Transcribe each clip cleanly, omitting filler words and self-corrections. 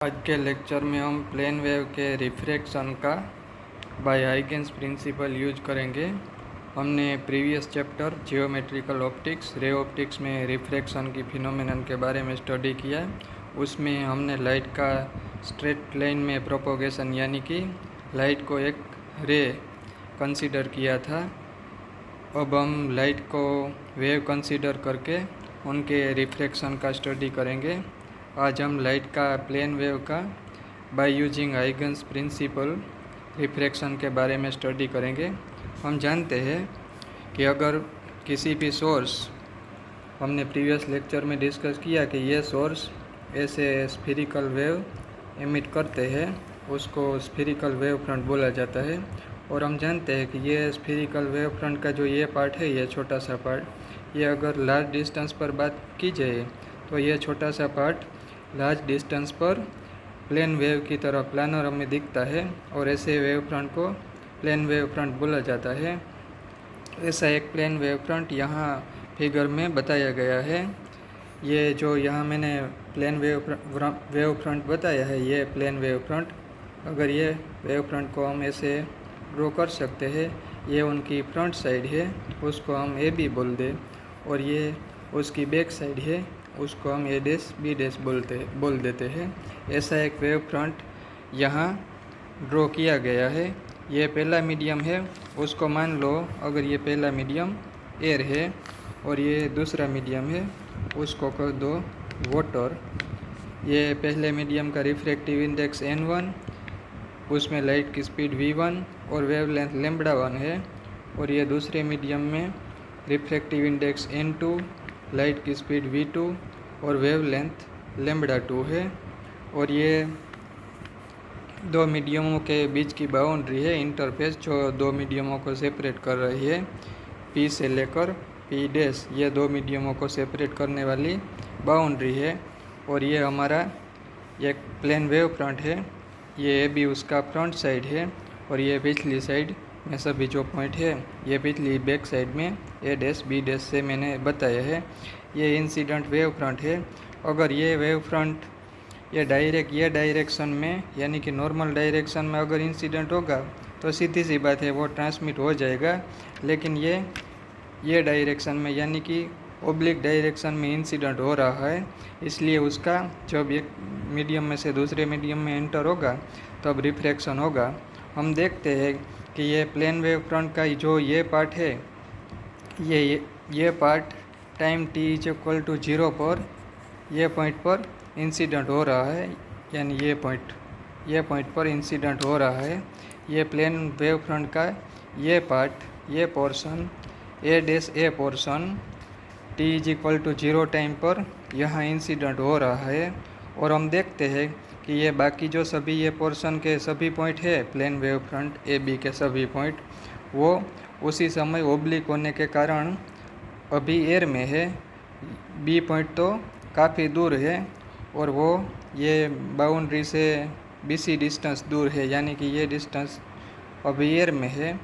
आज के लेक्चर में हम प्लेन वेव के रिफ्रैक्शन का बाय हाइगेंस प्रिंसिपल यूज करेंगे। हमने previous chapter geometrical optics ray optics में रिफ्रैक्शन की फिनोमेनन के बारे में स्टडी किया। उसमें हमने लाइट का स्ट्रेट लाइन में प्रोपोगेशन यानी कि लाइट को एक रे कंसीडर किया था। अब हम लाइट को वेव कंसीडर करके उनके रिफ्रैक्शन का स्टडी करेंगे। आज हम लाइट का प्लेन वेव का by using Huygens principle refraction के बारे में स्टडी करेंगे। हम जानते हैं कि अगर किसी भी सोर्स, हमने प्रीवियस लेक्चर में डिस्कस किया कि ये सोर्स ऐसे स्फीरिकल वेव एमिट करते हैं, उसको स्फीरिकल वेव फ्रंट बोला जाता है। और हम जानते हैं कि ये स्फीरिकल वेव फ्रंट का जो ये पार्ट है, ये छोटा सा पार्ट, ये अगर लार्ज डिस्टेंस पर बात की जाए तो ये छोटा सा पार्ट लार्ज डिस्टेंस पर प्लेन वेव की तरह प्लानर में दिखता है और ऐसे वेव फ्रंट को प्लेन वेव फ्रंट बोला जाता है। ऐसा एक प्लेन वेव फ्रंट यहाँ फिगर में बताया गया है। ये जो यहाँ मैंने प्लेन वेव फ्रंट बताया है, ये प्लेन वेव फ्रंट, अगर ये वेव फ्रंट को हम ऐसे ड्रॉ कर सकते हैं, ये उनकी फ्रंट साइड है, उसको हम ए बी बोल दें, और ये उसकी बैक साइड है, उसको हम ए डैश बी डैश बोल देते हैं। ऐसा एक वेव फ्रंट यहाँ ड्रॉ किया गया है। ये पहला मीडियम है, उसको मान लो अगर ये पहला मीडियम एयर है और ये दूसरा मीडियम है, उसको कर दो वाटर। ये पहले मीडियम का रिफ्रैक्टिव इंडेक्स n1, उसमें लाइट की स्पीड v1 और वेवलेंथ λ1 है। और ये दूसरे मीडियम में रिफ्रैक्टिव इंडेक्स n2, लाइट की स्पीड v2 और वेवलेंथ λ2 है। और ये दो मीडियमों के बीच की बाउंड्री है, इंटरफेस जो दो मीडियमों को सेपरेट कर रही है, P से लेकर P डैश, ये दो मीडियमों को सेपरेट करने वाली बाउंड्री है। और ये हमारा एक प्लेन वेव फ्रंट है, ये भी उसका फ्रंट साइड है, और ये पिछली साइड में सभी जो पॉइंट है, ये पिछली बैक साइड में ए डैश बी डैश से मैंने बताया है। ये इंसिडेंट वेव फ्रंट है। अगर ये वेव फ्रंट ये डायरेक्शन में यानी कि नॉर्मल डायरेक्शन में अगर इंसिडेंट होगा तो सीधी सी बात है वो ट्रांसमिट हो जाएगा। लेकिन ये डायरेक्शन में यानी कि ओब्लिक डायरेक्शन में इंसिडेंट हो रहा है, इसलिए उसका जब एक मीडियम में से दूसरे मीडियम में एंटर होगा तब रिफ्रैक्शन होगा। हम देखते हैं कि ये प्लेन वेव फ्रंट का जो ये पार्ट है, ये पार्ट टाइम t = 0 पर ये पॉइंट पर इंसिडेंट हो रहा है, यानी ये पॉइंट पर इंसिडेंट हो रहा है। ये प्लेन वेव फ्रंट का ये पार्ट, ये पोर्शन ए डैश ए पोर्शन t = 0 टाइम पर यहाँ इंसिडेंट हो रहा है। और हम देखते हैं कि ये बाकी जो सभी ये पोर्शन के सभी पॉइंट है plane wave front A B के सभी पॉइंट, वो उसी समय ओब्लिक होने के कारण अभी एयर में है। बी पॉइंट तो काफ़ी दूर है और वो ये बाउंड्री से BC डिस्टेंस दूर है, यानी कि ये डिस्टेंस अभी एयर में है।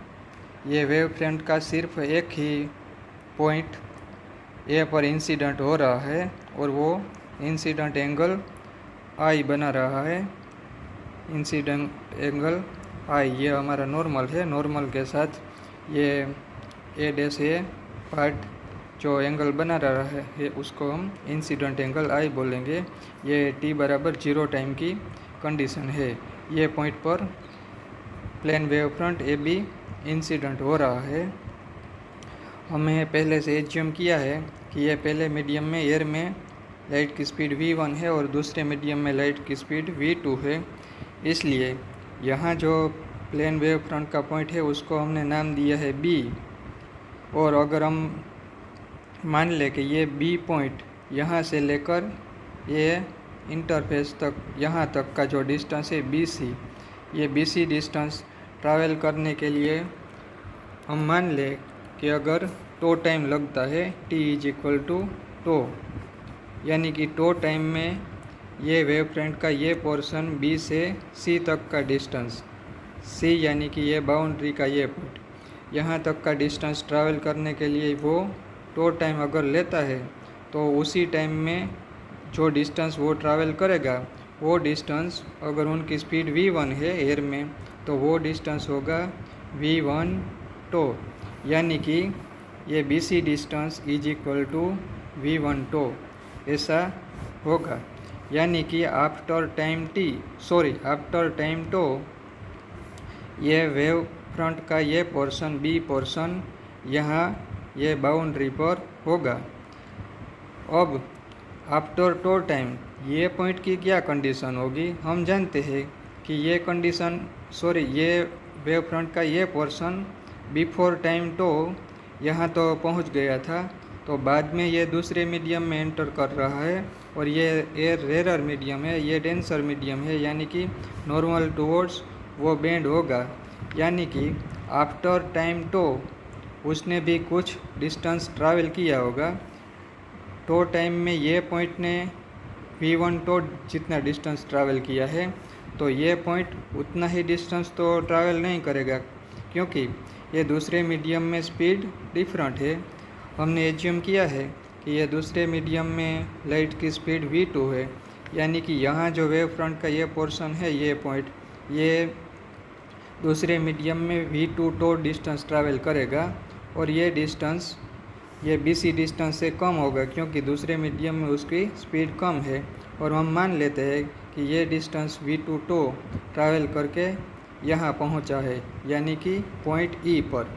ये वेव फ्रंट का सिर्फ एक ही पॉइंट ए पर इंसिडेंट हो रहा है और वो इंसिडेंट एंगल I बना रहा है। इंसिडेंट एंगल I ये हमारा नॉर्मल है। नॉर्मल के साथ ये ए डैश ए पार्ट जो एंगल बना रहा है उसको हम इंसिडेंट एंगल I बोलेंगे। ये t = 0 टाइम की कंडीशन है। ये पॉइंट पर plane wave front A B incident हो रहा है। हमें पहले से एज्यूम किया है कि ये पहले मीडियम में एयर में लाइट की स्पीड v1 है और दूसरे मीडियम में लाइट की स्पीड v2 है। इसलिए यहाँ जो प्लेन वेव फ्रंट का पॉइंट है उसको हमने नाम दिया है B। और अगर हम मान लें कि ये B पॉइंट यहाँ से लेकर ये इंटरफेस तक, यहाँ तक का जो डिस्टेंस है BC, ये BC डिस्टेंस ट्रैवल करने के लिए हम मान लें कि अगर टाइम लगता है t = यानी कि टाइम में ये वेव फ्रंट का ये पोर्शन B से C तक का डिस्टेंस, C यानी कि ये बाउंड्री का ये पॉइंट, यहाँ तक का डिस्टेंस ट्रैवल करने के लिए वो टाइम अगर लेता है तो उसी टाइम में जो डिस्टेंस वो ट्रैवल करेगा वो डिस्टेंस, अगर उनकी स्पीड v1 है एयर में, तो वो डिस्टेंस होगा v1 टो, यानी कि ये BC distance is equal to v1 t ऐसा होगा। यानी कि आफ्टर टाइम टो ये वेव फ्रंट का ये पोर्शन B पोर्शन यहाँ ये बाउंड्री पर होगा। अब आफ्टर टो टाइम ये पॉइंट की क्या कंडीशन होगी, हम जानते हैं कि ये वेव फ्रंट का ये पोर्शन बिफोर टाइम टो यहाँ तो पहुँच गया था, तो बाद में ये दूसरे मीडियम में एंटर कर रहा है और ये एयर रेयर मीडियम है, ये डेंसर मीडियम है, यानी कि नॉर्मल टूवर्ड्स वो बेंड होगा। यानी कि आफ्टर टाइम टो उसने भी कुछ डिस्टेंस ट्रैवल किया होगा। टो टाइम में ये पॉइंट ने v1 टो जितना डिस्टेंस ट्रैवल किया है, तो ये पॉइंट उतना ही डिस्टेंस तो ट्रैवल नहीं करेगा, क्योंकि ये दूसरे मीडियम में स्पीड डिफरेंट है। हमने एज्यूम किया है कि ये दूसरे मीडियम में लाइट की स्पीड v2 है, यानी कि यहाँ जो वेव फ्रंट का ये पोर्शन है, ये पॉइंट ये दूसरे मीडियम में v2 टो डिस्टेंस ट्रैवल करेगा और ये डिस्टेंस ये BC डिस्टेंस से कम होगा, क्योंकि दूसरे मीडियम में उसकी स्पीड कम है। और हम मान लेते हैं कि ये डिस्टेंस v2 टो ट्रैवल करके यहाँ पहुँचा है, यानी कि पॉइंट E पर।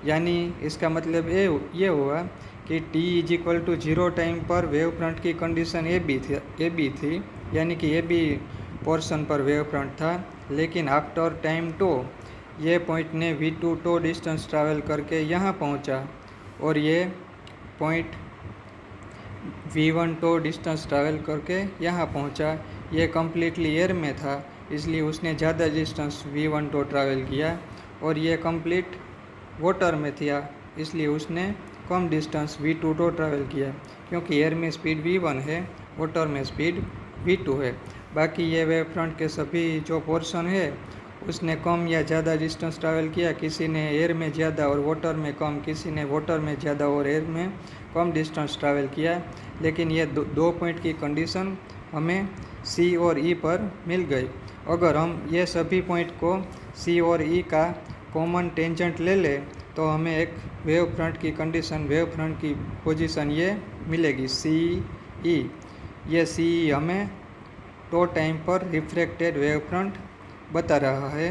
यानी इसका मतलब ये हुआ कि t is equal to 0 time पर वेव फ्रंट की कंडीशन ए बी थी, यानी कि AB पोर्शन पर वेव फ्रंट था। लेकिन आफ्टर टाइम टो ये पॉइंट ने v2 टो डिस्टेंस ट्रैवल करके यहाँ पहुँचा और ये point v1 to distance travel करके यहाँ पहुँचा। ये कम्प्लीटली एयर में था, इसलिए उसने ज़्यादा डिस्टेंस v1 टो ट्रैवल किया, और ये कंप्लीट वाटर में था, इसलिए उसने कम डिस्टेंस v2 टो ट्रैवल किया। क्योंकि एयर में स्पीड v1 है, वाटर में स्पीड v2 है। बाकी ये वेव फ्रंट के सभी जो पोर्शन है उसने कम या ज़्यादा डिस्टेंस ट्रैवल किया, किसी ने एयर में ज़्यादा और वाटर में कम, किसी ने वाटर में ज़्यादा और एयर में कम डिस्टेंस ट्रैवल किया। लेकिन ये दो पॉइंट की कंडीशन हमें C और E पर मिल गई। अगर हम ये सभी पॉइंट को C और E का कॉमन टेंजेंट ले ले, तो हमें एक वेव फ्रंट की कंडीशन, वेव फ्रंट की पोजीशन ये मिलेगी CE। ये CE हमें टो टाइम पर रिफ्रैक्टेड वेव फ्रंट बता रहा है।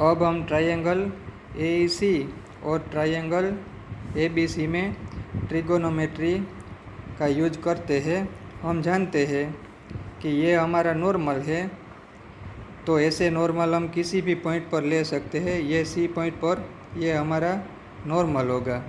अब हम ट्रायंगल AEC और ट्रायंगल ABC में ट्रिगोनोमेट्री का यूज करते हैं। हम जानते हैं कि ये हमारा नॉर्मल है, तो ऐसे नॉर्मल हम किसी भी पॉइंट पर ले सकते हैं। ये C पॉइंट पर ये हमारा नॉर्मल होगा।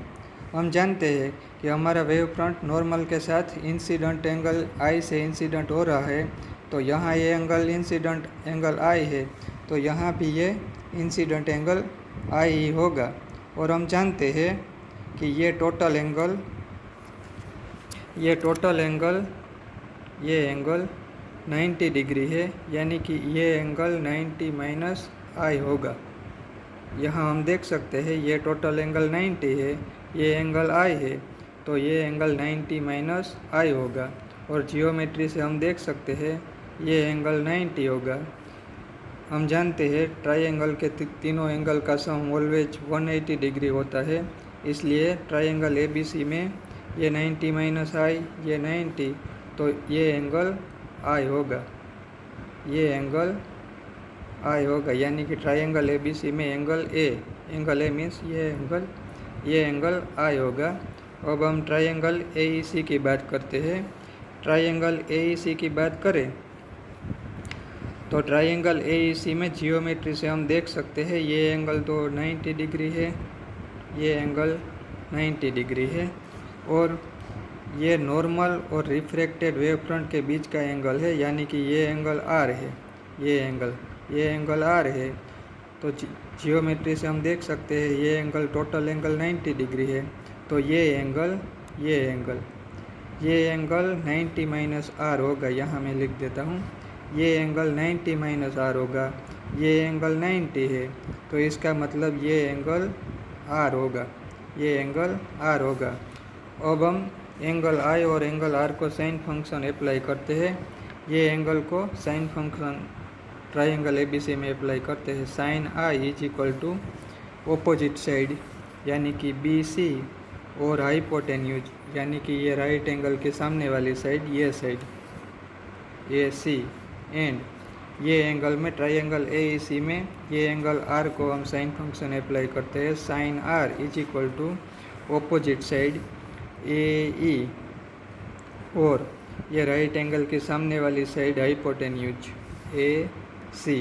हम जानते हैं कि हमारा वेव फ्रंट नॉर्मल के साथ इंसिडेंट एंगल I से इंसिडेंट हो रहा है, तो यहाँ ये एंगल इंसिडेंट एंगल I है, तो यहाँ भी ये इंसिडेंट एंगल I ही होगा। और हम जानते हैं कि ये टोटल एंगल 90 डिग्री है, यानी कि ये एंगल 90 माइनस I होगा। यहाँ हम देख सकते हैं ये टोटल एंगल 90 है, ये एंगल I है, तो ये एंगल 90 माइनस I होगा। और जियोमेट्री से हम देख सकते हैं ये एंगल 90 होगा। हम जानते हैं ट्रायंगल के तीनों एंगल का सम ऑलवेज 180 डिग्री होता है, इसलिए ट्रायंगल ABC में ये 90 माइनस I, ये 90, तो ये एंगल I होगा, ये एंगल I होगा। यानी कि ट्रायंगल ABC में एंगल A मीन्स ये एंगल I होगा। अब हम ट्रायंगल AEC की बात करते हैं। ट्रायंगल AEC की बात करें तो ट्रायंगल AEC में जियोमेट्री से हम देख सकते हैं ये एंगल तो 90 डिग्री है, ये एंगल 90 डिग्री है, और ये नॉर्मल और रिफ्रैक्टेड वेव फ्रंट के बीच का एंगल है, यानी कि ये एंगल R है, ये एंगल R है। तो जियोमेट्री से हम देख सकते हैं ये एंगल टोटल एंगल 90 डिग्री है, तो ये एंगल 90 माइनस R होगा। यहाँ मैं लिख देता हूँ, ये एंगल 90 माइनस R होगा, ये एंगल 90 है, तो इसका मतलब ये एंगल R होगा, ये एंगल R होगा। अब हम एंगल I और एंगल R को साइन फंक्शन अप्लाई करते हैं। ये एंगल को साइन फंक्शन ट्राइंगल ABC में अप्लाई करते हैं। Sine I is equal to opposite side यानी कि BC और हाइपोटेन्यूज यानी कि ये राइट एंगल के सामने वाली साइड, ये साइड AC, एंड ये एंगल में ट्राइंगल AEC में ये एंगल R को हम साइन फंक्शन अप्लाई करते हैं। Sine R is equal to opposite side AE और ये राइट एंगल के सामने वाली साइड हाइपोटेन्यूज AC।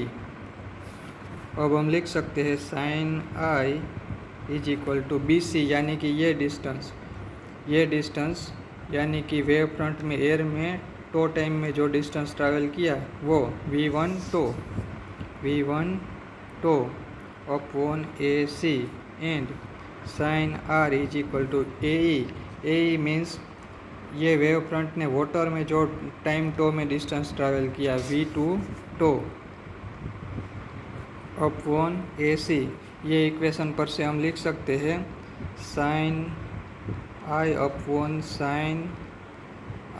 अब हम लिख सकते हैं sine I is equal to BC यानी कि ये डिस्टेंस यानी कि वेव फ्रंट में एयर में टो टाइम में जो डिस्टेंस ट्रैवल किया वो V1 t upon AC and sine R is equal to AE means ये वेव फ्रंट ने वाटर में जो टाइम टो में डिस्टेंस ट्रैवल किया V2 टो अपॉन AC। ये इक्वेशन पर से हम लिख सकते हैं sine I upon sine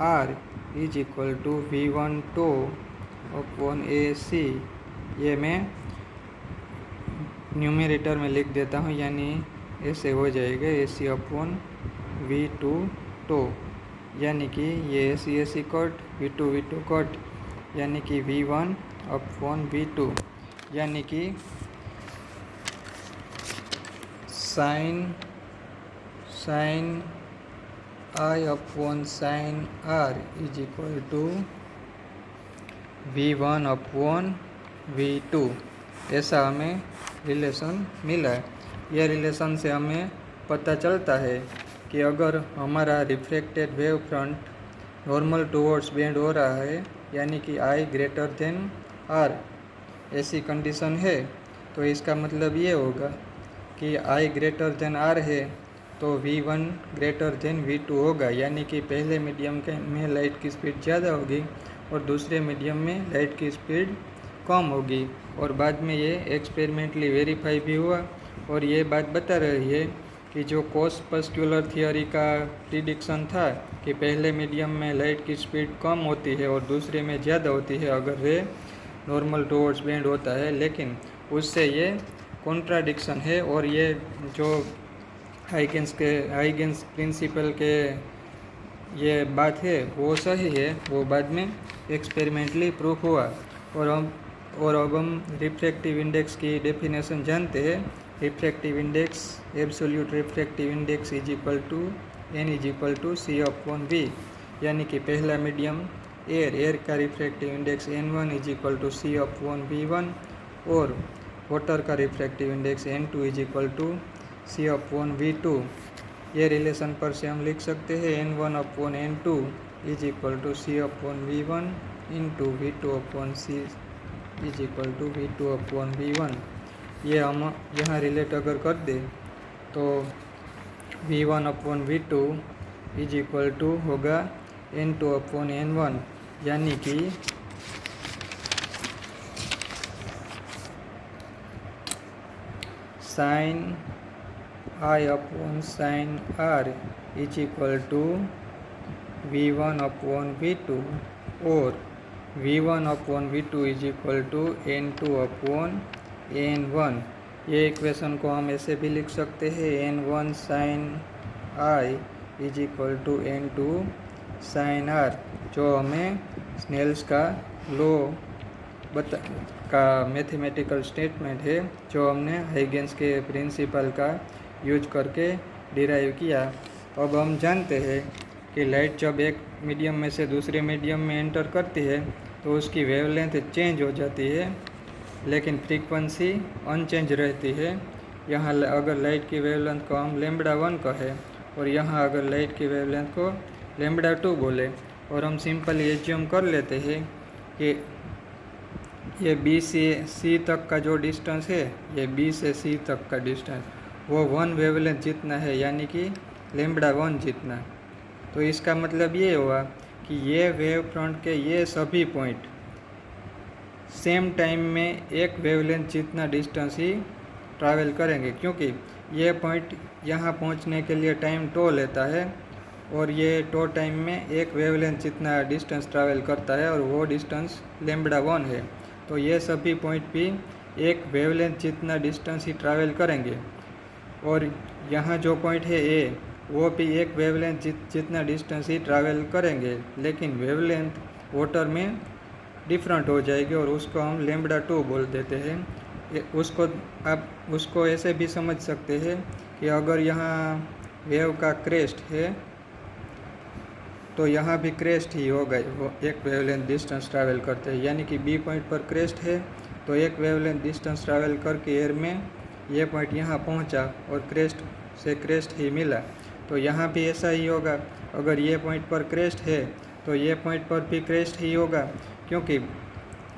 R is equal to V1 t upon AC। ये मैं न्यूमरेटर में लिख देता हूँ यानी ऐसे हो जाएगा AC अपॉन V2 टो यानी कि ये AC कट V2 कट यानी कि V1 अपॉन V2 यानी कि sine I upon sine R is equal to V1 upon V2 ऐसा हमें रिलेशन मिला है। यह रिलेशन से हमें पता चलता है कि अगर हमारा reflected wave front normal towards bend हो रहा है यानी कि I ग्रेटर देन R ऐसी कंडीशन है तो इसका मतलब ये होगा कि I ग्रेटर देन R है तो V1 ग्रेटर देन V2 होगा यानी कि पहले मीडियम में लाइट की स्पीड ज़्यादा होगी और दूसरे मीडियम में लाइट की स्पीड कम होगी। और बाद में ये एक्सपेरिमेंटली वेरीफाई भी हुआ और ये बात बता रही है कि जो कोरपस्कुलर थियोरी का प्रिडिक्शन था कि पहले मीडियम में लाइट की स्पीड कम होती है और दूसरे में ज़्यादा होती है अगर रे नॉर्मल टुवर्ड्स बेंड होता है, लेकिन उससे ये कॉन्ट्राडिक्शन है और ये जो हाइगेंस प्रिंसिपल के ये बात है वो सही है, वो बाद में एक्सपेरिमेंटली प्रूफ हुआ। और अब हम रिफ्रैक्टिव इंडेक्स की डेफिनेशन जानते हैं। Refractive index absolute refractive index is equal to N is equal to C upon V यानी कि पहला मीडियम एयर का refractive index N1 is equal to C upon V1 और वाटर का refractive index N2 is equal to C upon V2। ये relation पर से हम लिख सकते हैं N1 upon N2 is equal to C upon V1 into V2 upon C is equal to V2 upon V1। ये हम यहाँ रिलेट अगर कर दे तो V1 upon V2 is equal to होगा N2 अपॉन N1 यानी कि sine I upon sine R is equal to V1 upon V2 और V1 upon V2 is equal to N2 upon N1। ये इक्वेशन को हम ऐसे भी लिख सकते हैं N1 sine I is equal to N2 sine R, जो हमें स्नेल्स का लॉ का मैथमेटिकल स्टेटमेंट है जो हमने हाइगेंस के प्रिंसिपल का यूज करके डिराइव किया। अब हम जानते हैं कि लाइट जब एक मीडियम में से दूसरे मीडियम में एंटर करती है तो उसकी वेवलेंथ चेंज हो जाती है लेकिन फ्रीक्वेंसी अनचेंज रहती है। यहाँ अगर लाइट की वेवलेंथ को हम λ1 कहें और यहाँ अगर लाइट की वेवलेंथ को λ2 बोले और हम सिंपली एज्यूम कर लेते हैं कि ये B से C तक का जो डिस्टेंस है, ये B से C तक का डिस्टेंस वो 1 वेवलेंथ जितना है यानी कि λ1 जितना। तो इसका मतलब ये हुआ कि ये वेव फ्रंट के ये सभी पॉइंट सेम टाइम में एक वेवलेंथ जितना डिस्टेंस ही ट्रैवल करेंगे, क्योंकि ये पॉइंट यहाँ पहुँचने के लिए टाइम टो लेता है और ये टो टाइम में एक वेवलेंथ जितना डिस्टेंस ट्रैवल करता है और वो डिस्टेंस लैम्बडा 1 है। तो ये सभी पॉइंट भी एक वेवलेंथ जितना डिस्टेंस ही ट्रैवल करेंगे। और यहाँ जो पॉइंट है ए, वो भी एक वेवलेंथ जितना डिस्टेंस ही ट्रैवल करेंगे, लेकिन वेवलेंथ वाटर में डिफरेंट हो जाएगी और उसको हम लैम्बडा 2 बोल देते हैं। उसको आप उसको ऐसे भी समझ सकते हैं कि अगर यहाँ वेव का क्रेस्ट है तो यहाँ भी क्रेस्ट ही होगा, वो एक वेवलेंथ डिस्टेंस ट्रैवल करते हैं। यानी कि बी पॉइंट पर क्रेस्ट है तो एक वेवलेंथ डिस्टेंस ट्रैवल करके एयर में ये पॉइंट यहाँ पहुँचा और क्रेस्ट से क्रेस्ट ही मिला। तो यहाँ भी ऐसा ही होगा, अगर ये पॉइंट पर क्रेस्ट है तो ये पॉइंट पर भी क्रेस्ट ही होगा, क्योंकि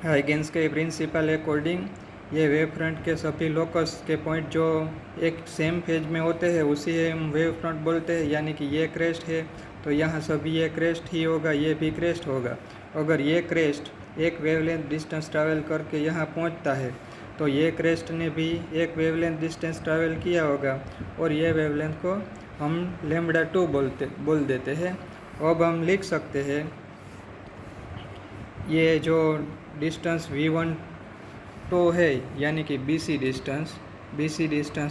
हाइगेंस के प्रिंसिपल अकॉर्डिंग ये वेव फ्रंट के सभी लोकस के पॉइंट जो एक सेम फेज में होते हैं उसी हम वेव फ्रंट बोलते हैं। यानी कि ये क्रेस्ट है तो यहाँ सभी ये क्रेस्ट ही होगा, ये भी क्रेस्ट होगा। अगर ये क्रेस्ट एक वेवलेंथ डिस्टेंस ट्रैवल करके यहाँ पहुँचता है तो ये क्रेस्ट ने भी एक वेवलेंथ डिस्टेंस ट्रैवल किया होगा और ये वेवलेंथ को हम लैम्बडा 2 बोल देते हैं। अब हम लिख सकते हैं ये जो डिस्टेंस v1 टो है, यानी कि BC distance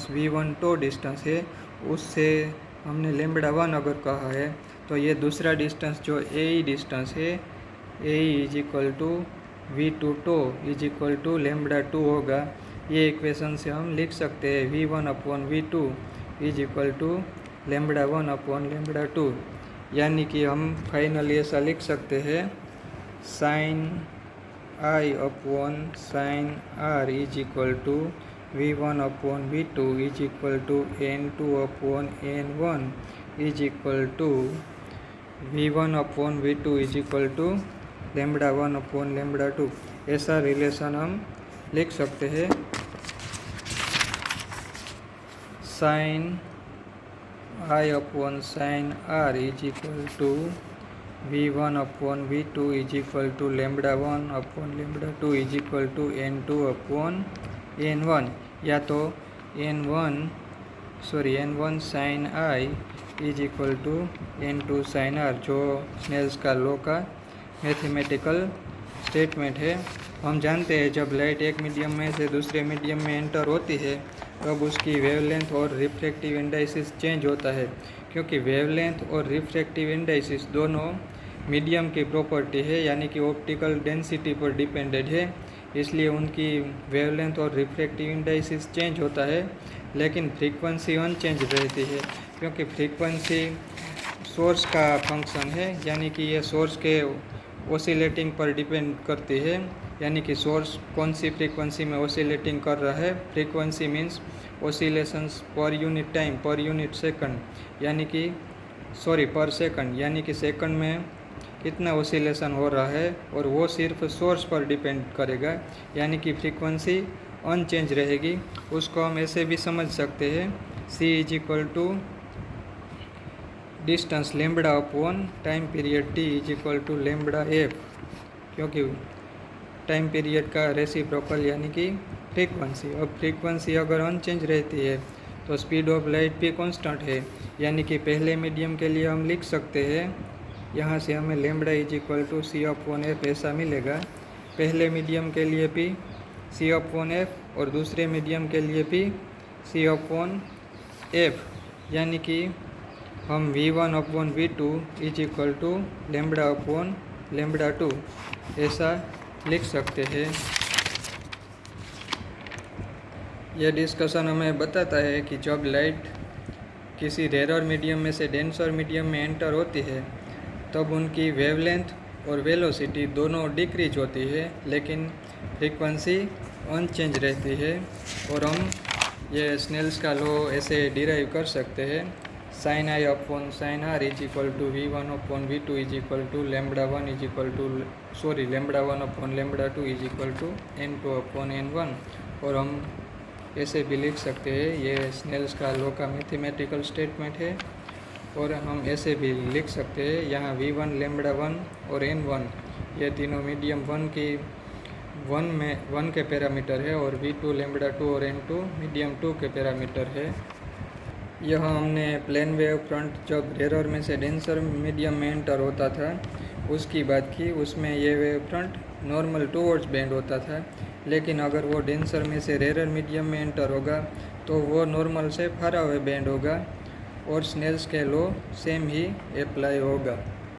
v1 to distance है, उससे हमने लैम्बडा 1 अगर कहा है तो ये दूसरा डिस्टेंस जो AE डिस्टेंस है, AE is equal to v2 t is equal to lambda 2 होगा। ये इक्वेशन से हम लिख सकते हैं v1 upon v2 is equal to lambda 1 upon lambda 2। यानी कि हम फाइनली ऐसा लिख सकते हैं sine I upon sine R is equal to v1 upon v2 is equal to n2 upon n1 is equal to v1 upon v2 is equal to lambda 1 upon lambda 2। ऐसा relation हम लिख सकते हैं। Sine I upon sine R is equal to v1 upon v2 is equal to lambda 1 upon lambda 2 is equal to n2 upon n1, या तो n1 sine I is equal to n2 sine R, जो Snell's का law का mathematical statement है। हम जानते हैं जब लाइट एक मीडियम में से दूसरे मीडियम में एंटर होती है तब उसकी वेवलेंथ और रिफ्रैक्टिव इंडाइसिस चेंज होता है, क्योंकि वेवलेंथ और रिफ्रैक्टिव इंडाइसिस दोनों मीडियम की प्रॉपर्टी है, यानी कि ऑप्टिकल डेंसिटी पर डिपेंडेंट है। इसलिए उनकी वेवलेंथ और रिफ्रैक्टिव इंडाइसिस चेंज होता है, लेकिन फ्रीक्वेंसी अनचेंज रहती है, क्योंकि फ्रीक्वेंसी सोर्स का फंक्शन है। यानी कि ये सोर्स के ओसिलेटिंग पर डिपेंड करती है, यानी कि सोर्स कौन सी फ्रीक्वेंसी में ओसिलेटिंग कर रहा है। Frequency means oscillations per unit time, per unit second, यानी कि पर सेकंड, यानी कि सेकंड में कितना ओसिलेशन हो रहा है, और वो सिर्फ सोर्स पर डिपेंड करेगा, यानी कि फ्रीक्वेंसी अनचेंज रहेगी। उसको हम ऐसे भी समझ सकते हैं C is equal to distance lambda upon time period T is equal to lambda F, क्योंकि टाइम पीरियड का रेसिप्रोकल यानी कि फ्रीक्वेंसी। अब फ्रीक्वेंसी अगर अनचेंज रहती है तो स्पीड ऑफ लाइट भी कांस्टेंट है, यानी कि पहले मीडियम के लिए हम लिख सकते हैं, यहाँ से हमें lambda is equal to C upon F ऐसा मिलेगा। पहले मीडियम के लिए भी C अपॉन F और दूसरे मीडियम के लिए भी C अपॉन F, यानी कि हम v1 upon v2 is equal to lambda upon lambda 2 ऐसा लिख सकते हैं। यह डिस्कशन हमें बताता है कि जब लाइट किसी रेयर मीडियम में से डेंसर मीडियम में एंटर होती है तब उनकी वेवलेंथ और वेलोसिटी दोनों डिक्रीज होती है, लेकिन फ्रीक्वेंसी अनचेंज रहती है। और हम ये स्नेल्स का लॉ ऐसे डिराइव कर सकते हैं, sine I upon sine R is equal to v1 upon v2 is equal to lambda 1 is equal to lambda 1 upon lambda 2 is equal to n2 upon n1। और हम ऐसे भी लिख सकते हैं, ये स्नेल्स का लॉ का मैथमेटिकल स्टेटमेंट है। और हम ऐसे भी लिख सकते हैं, यहाँ v1 लैम्बडा 1 और n1 ये तीनों मीडियम 1 के पैरामीटर है, और v2 लैम्बडा 2 और n2 मीडियम 2 के पैरामीटर है। यह हमने प्लेन वेव फ्रंट जब रेरर में से डेंसर मीडियम में एंटर होता था उसकी बात की। उसमें ये wave front normal towards bend होता था, लेकिन अगर वो डेंसर में से रेरर मीडियम में एंटर होगा तो वो नॉर्मल से फार अवे बेंड होगा और स्नेल्स के लॉ सेम ही अप्लाई होगा।